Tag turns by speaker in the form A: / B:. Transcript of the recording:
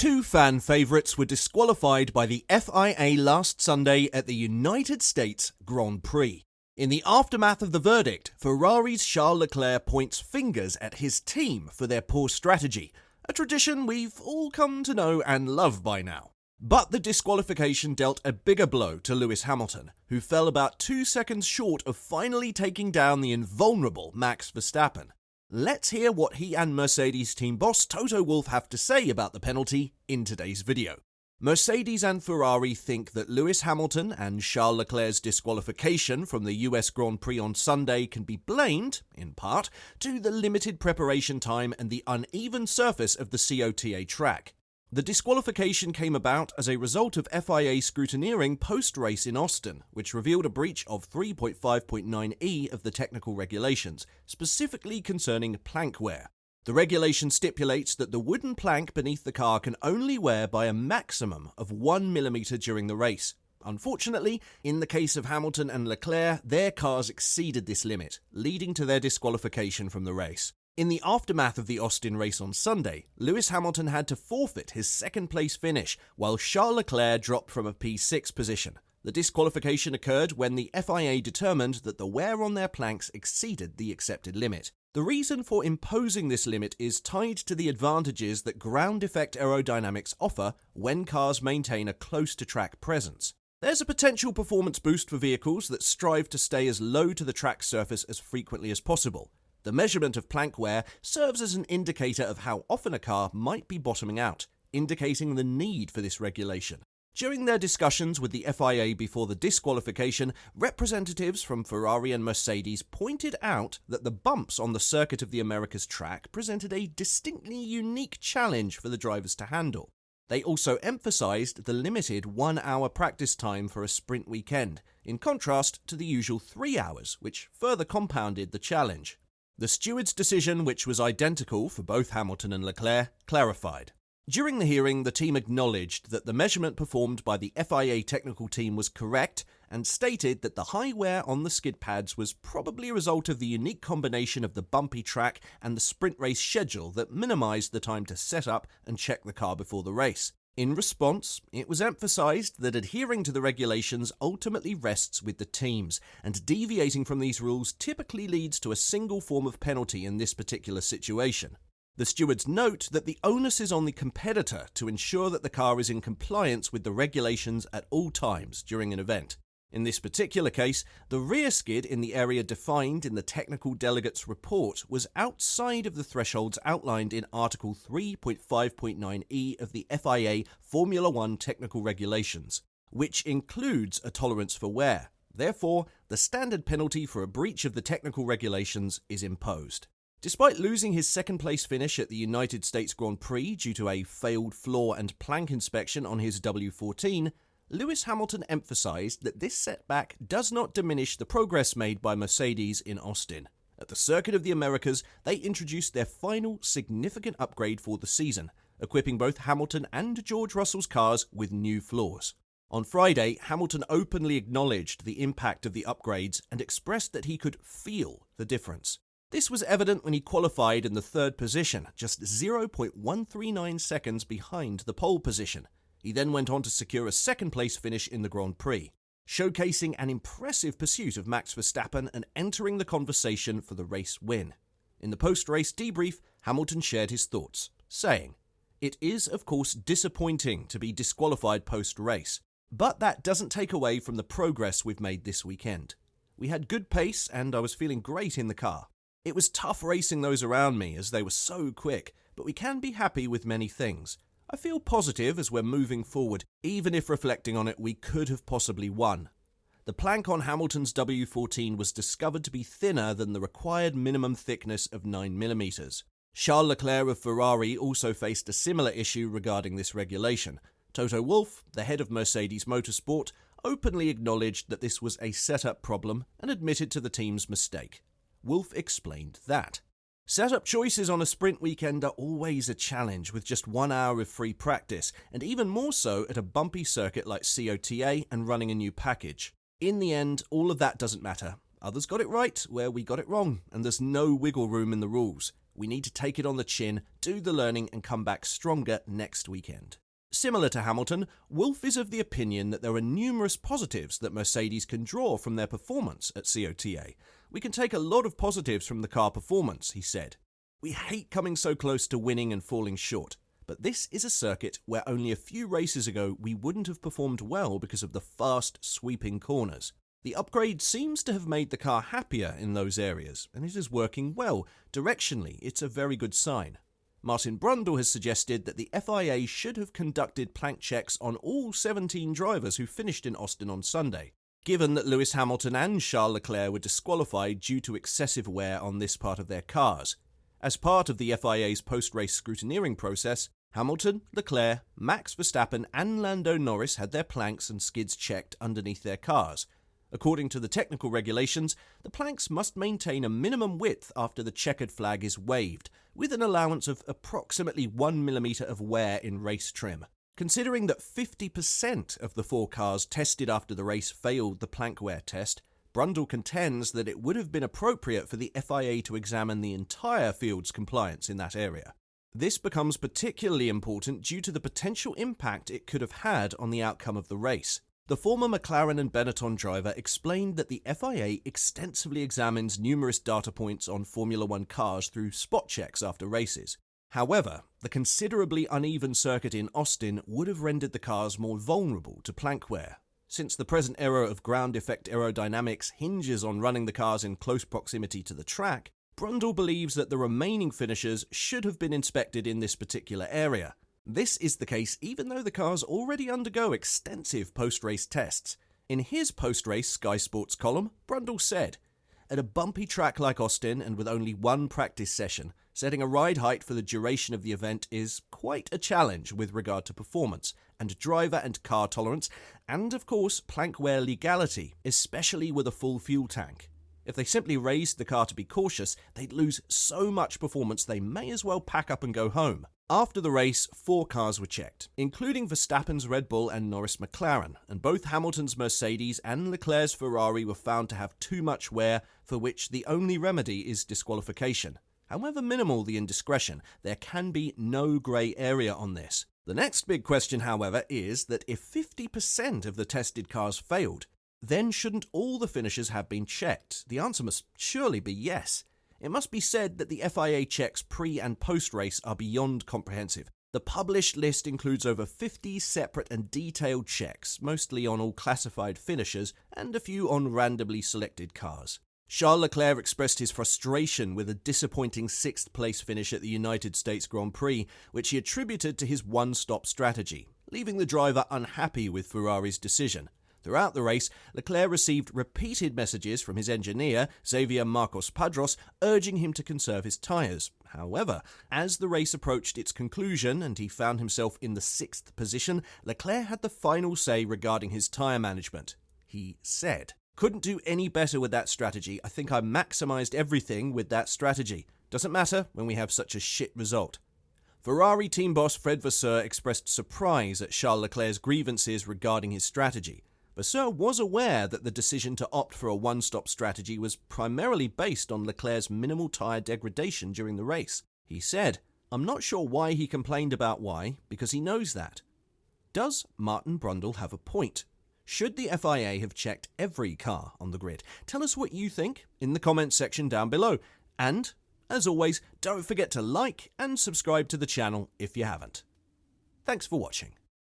A: Two fan favourites were disqualified by the FIA last Sunday at the United States Grand Prix. In the aftermath of the verdict, Ferrari's Charles Leclerc points fingers at his team for their poor strategy, a tradition we've all come to know and love by now. But the disqualification dealt a bigger blow to Lewis Hamilton, who fell about 2 seconds short of finally taking down the invulnerable Max Verstappen. Let's hear what he and Mercedes team boss Toto Wolff have to say about the penalty in today's video. Mercedes and Ferrari think that Lewis Hamilton and Charles Leclerc's disqualification from the US Grand Prix on Sunday can be blamed, in part, to the limited preparation time and the uneven surface of the COTA track. The disqualification came about as a result of FIA scrutineering post-race in Austin, which revealed a breach of 3.5.9e of the technical regulations, specifically concerning plank wear. The regulation stipulates that the wooden plank beneath the car can only wear by a maximum of 1 millimeter during the race. Unfortunately, in the case of Hamilton and Leclerc, their cars exceeded this limit, leading to their disqualification from the race. In the aftermath of the Austin race on Sunday, Lewis Hamilton had to forfeit his second-place finish, while Charles Leclerc dropped from a P6 position. The disqualification occurred when the FIA determined that the wear on their planks exceeded the accepted limit. The reason for imposing this limit is tied to the advantages that ground effect aerodynamics offer when cars maintain a close-to-track presence. There's a potential performance boost for vehicles that strive to stay as low to the track surface as frequently as possible. The measurement of plank wear serves as an indicator of how often a car might be bottoming out, indicating the need for this regulation. During their discussions with the FIA before the disqualification, representatives from Ferrari and Mercedes pointed out that the bumps on the Circuit of the Americas track presented a distinctly unique challenge for the drivers to handle. They also emphasized the limited 1-hour practice time for a sprint weekend, in contrast to the usual 3 hours, which further compounded the challenge. The steward's decision, which was identical for both Hamilton and Leclerc, clarified. During the hearing, the team acknowledged that the measurement performed by the FIA technical team was correct and stated that the high wear on the skid pads was probably a result of the unique combination of the bumpy track and the sprint race schedule that minimized the time to set up and check the car before the race. In response, it was emphasized that adhering to the regulations ultimately rests with the teams, and deviating from these rules typically leads to a single form of penalty in this particular situation. The stewards note that the onus is on the competitor to ensure that the car is in compliance with the regulations at all times during an event. In this particular case, the rear skid in the area defined in the technical delegate's report was outside of the thresholds outlined in Article 3.5.9e of the FIA Formula 1 technical regulations, which includes a tolerance for wear. Therefore, the standard penalty for a breach of the technical regulations is imposed. Despite losing his second-place finish at the United States Grand Prix due to a failed floor and plank inspection on his W14, Lewis Hamilton emphasized that this setback does not diminish the progress made by Mercedes in Austin. At the Circuit of the Americas, they introduced their final significant upgrade for the season, equipping both Hamilton and George Russell's cars with new floors. On Friday, Hamilton openly acknowledged the impact of the upgrades and expressed that he could feel the difference. This was evident when he qualified in the third position, just 0.139 seconds behind the pole position. He then went on to secure a second-place finish in the Grand Prix, showcasing an impressive pursuit of Max Verstappen and entering the conversation for the race win. In the post-race debrief, Hamilton shared his thoughts, saying, "It is, of course, disappointing to be disqualified post-race, but that doesn't take away from the progress we've made this weekend. We had good pace and I was feeling great in the car. It was tough racing those around me as they were so quick, but we can be happy with many things. I feel positive as we're moving forward, even if reflecting on it we could have possibly won. The plank on Hamilton's W14 was discovered to be thinner than the required minimum thickness of 9mm. Charles Leclerc of Ferrari also faced a similar issue regarding this regulation. Toto Wolff, the head of Mercedes Motorsport, openly acknowledged that this was a setup problem and admitted to the team's mistake. Wolff explained that setup choices on a sprint weekend are always a challenge with just 1 hour of free practice, and even more so at a bumpy circuit like COTA and running a new package. In the end, all of that doesn't matter. Others got it right where we got it wrong, and there's no wiggle room in the rules. We need to take it on the chin, do the learning and come back stronger next weekend. Similar to Hamilton, Wolff is of the opinion that there are numerous positives that Mercedes can draw from their performance at COTA. We can take a lot of positives from the car performance, he said. We hate coming so close to winning and falling short, but this is a circuit where only a few races ago we wouldn't have performed well because of the fast, sweeping corners. The upgrade seems to have made the car happier in those areas, and it is working well. Directionally, it's a very good sign. Martin Brundle has suggested that the FIA should have conducted plank checks on all 17 drivers who finished in Austin on Sunday, given that Lewis Hamilton and Charles Leclerc were disqualified due to excessive wear on this part of their cars. As part of the FIA's post-race scrutineering process, Hamilton, Leclerc, Max Verstappen and Lando Norris had their planks and skids checked underneath their cars. According to the technical regulations, the planks must maintain a minimum width after the checkered flag is waved, with an allowance of approximately 1 millimeter of wear in race trim. Considering that 50% of the 4 cars tested after the race failed the plank wear test, Brundle contends that it would have been appropriate for the FIA to examine the entire field's compliance in that area. This becomes particularly important due to the potential impact it could have had on the outcome of the race. The former McLaren and Benetton driver explained that the FIA extensively examines numerous data points on Formula One cars through spot checks after races. However, the considerably uneven circuit in Austin would have rendered the cars more vulnerable to plank wear. Since the present era of ground effect aerodynamics hinges on running the cars in close proximity to the track, Brundle believes that the remaining finishers should have been inspected in this particular area. This is the case even though the cars already undergo extensive post-race tests. In his post-race Sky Sports column, Brundle said, "At a bumpy track like Austin and with only one practice session, setting a ride height for the duration of the event is quite a challenge with regard to performance and driver and car tolerance and, of course, plank wear legality, especially with a full fuel tank. If they simply raised the car to be cautious, they'd lose so much performance they may as well pack up and go home." After the race, 4 cars were checked, including Verstappen's Red Bull and Norris McLaren, and both Hamilton's Mercedes and Leclerc's Ferrari were found to have too much wear, for which the only remedy is disqualification. However minimal the indiscretion, there can be no grey area on this. The next big question, however, is that if 50% of the tested cars failed, then shouldn't all the finishers have been checked? The answer must surely be yes. It must be said that the FIA checks pre- and post-race are beyond comprehensive. The published list includes over 50 separate and detailed checks, mostly on all classified finishers and a few on randomly selected cars. Charles Leclerc expressed his frustration with a disappointing 6th place finish at the United States Grand Prix, which he attributed to his one-stop strategy, leaving the driver unhappy with Ferrari's decision. Throughout the race, Leclerc received repeated messages from his engineer, Xavier Marcos Padros, urging him to conserve his tyres. However, as the race approached its conclusion and he found himself in the 6th position, Leclerc had the final say regarding his tyre management. He said, "Couldn't do any better with that strategy. I think I maximised everything with that strategy. Doesn't matter when we have such a shit result." Ferrari team boss Fred Vasseur expressed surprise at Charles Leclerc's grievances regarding his strategy. Vasseur was aware that the decision to opt for a one-stop strategy was primarily based on Leclerc's minimal tyre degradation during the race. He said, "I'm not sure why he complained about why, because he knows that." Does Martin Brundle have a point? Should the FIA have checked every car on the grid? Tell us what you think in the comments section down below. And, as always, don't forget to like and subscribe to the channel if you haven't. Thanks for watching.